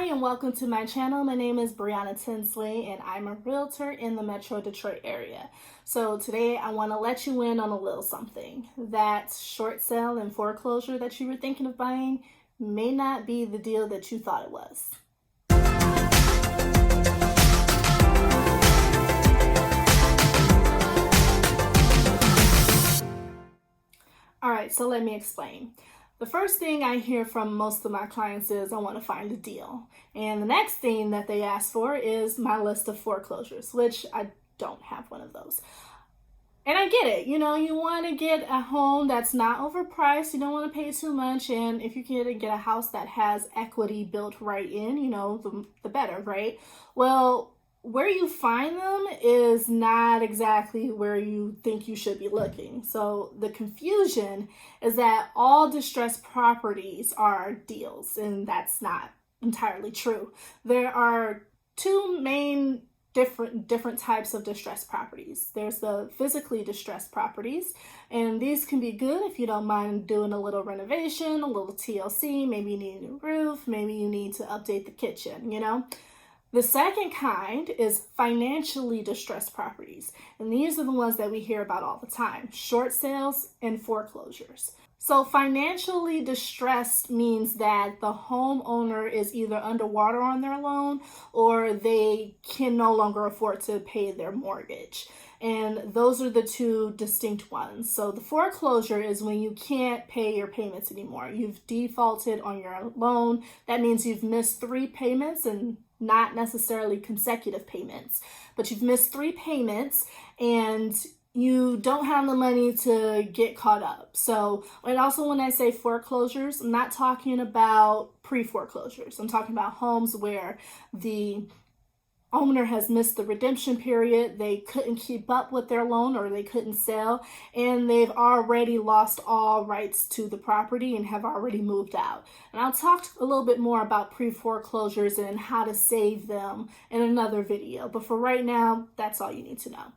Hi and welcome to my channel. My name is Breannatinsley and I'm a realtor in the Metro Detroit area. So today I want to let you in on a little something. That short sale and foreclosure that you were thinking of buying may not be the deal that you thought it was. Alright, so let me explain. The first thing I hear from most of my clients is I want to find a deal. And the next thing that they ask for is my list of foreclosures, which I don't have one of those. And I get it, you want to get a home that's not overpriced, you don't want to pay too much, and if you can get a house that has equity built right in, the better, right? Well, where you find them is not exactly where you think you should be looking. So the confusion is that all distressed properties are deals, and that's not entirely true. There are two main different types of distressed properties. There's the physically distressed properties, and these can be good if you don't mind doing a little renovation, a little TLC, maybe you need a new roof, maybe you need to update the kitchen, The second kind is financially distressed properties, and these are the ones that we hear about all the time, short sales and foreclosures. So financially distressed means that the homeowner is either underwater on their loan or they can no longer afford to pay their mortgage. And those are the two distinct ones. So the foreclosure is when you can't pay your payments anymore. You've defaulted on your loan. That means you've missed 3 payments, and not necessarily consecutive payments, but you've missed 3 payments and you don't have the money to get caught up. So, and also when I say foreclosures, I'm not talking about pre-foreclosures. I'm talking about homes where the owner has missed the redemption period, they couldn't keep up with their loan or they couldn't sell, and they've already lost all rights to the property and have already moved out. And I'll talk a little bit more about pre-foreclosures and how to save them in another video, but for right now, that's all you need to know.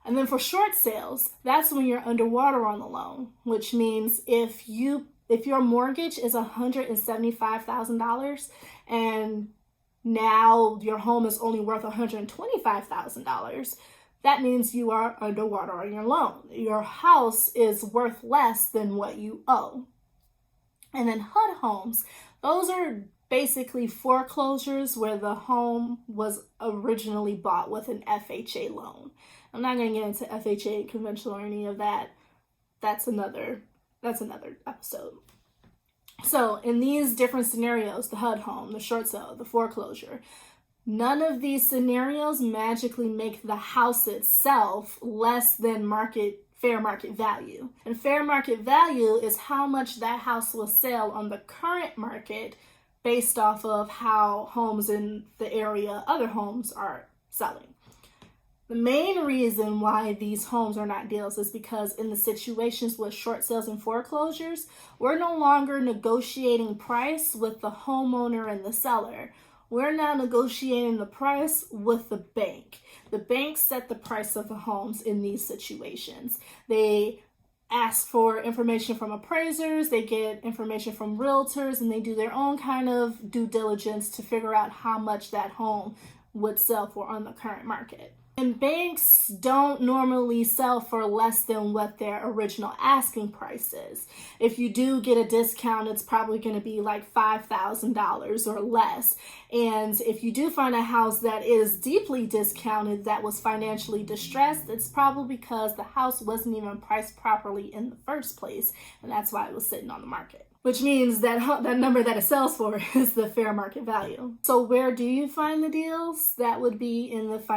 And then for short sales, that's when you're underwater on the loan, which means if your mortgage is $175,000 and now your home is only worth $125,000, that means you are underwater on your loan. Your house is worth less than what you owe. And then HUD homes, those are basically foreclosures where the home was originally bought with an FHA loan. I'm not going to get into FHA, conventional, or any of that. That's another episode. So in these different scenarios, the HUD home, the short sale, the foreclosure, none of these scenarios magically make the house itself less than fair market value. And fair market value is how much that house will sell on the current market based off of how homes in the area, other homes, are selling. The main reason why these homes are not deals is because in the situations with short sales and foreclosures, we're no longer negotiating price with the homeowner and the seller. We're now negotiating the price with the bank. The bank set the price of the homes in these situations. They ask for information from appraisers, they get information from realtors, and they do their own kind of due diligence to figure out how much that home would sell for on the current market. And banks don't normally sell for less than what their original asking price is. If you do get a discount, it's probably going to be like $5,000 or less. And if you do find a house that is deeply discounted, that was financially distressed, it's probably because the house wasn't even priced properly in the first place. And that's why it was sitting on the market. Which means that number that it sells for is the fair market value. So where do you find the deals? That would be in that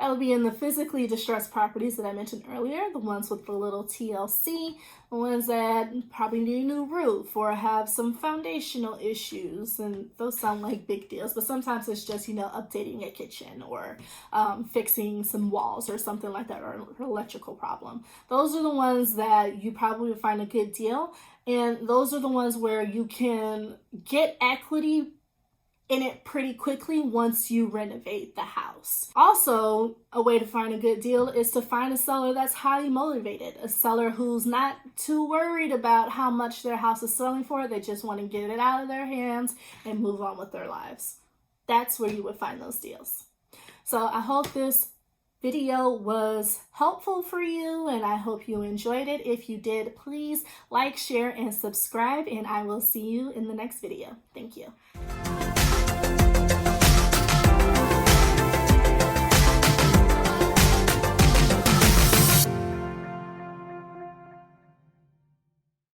would be in the physically distressed properties that I mentioned earlier, the ones with the little TLC, the ones that probably need a new roof or have some foundational issues, and those sound like big deals, but sometimes it's just, updating a kitchen or fixing some walls or something like that, or an electrical problem. Those are the ones that you probably would find a good deal. And those are the ones where you can get equity in it pretty quickly once you renovate the house. Also, a way to find a good deal is to find a seller that's highly motivated, a seller who's not too worried about how much their house is selling for. They just want to get it out of their hands and move on with their lives. That's where you would find those deals. So I hope this video was helpful for you, and I hope you enjoyed it. If you did, please like, share, and subscribe, and I will see you in the next video. Thank you.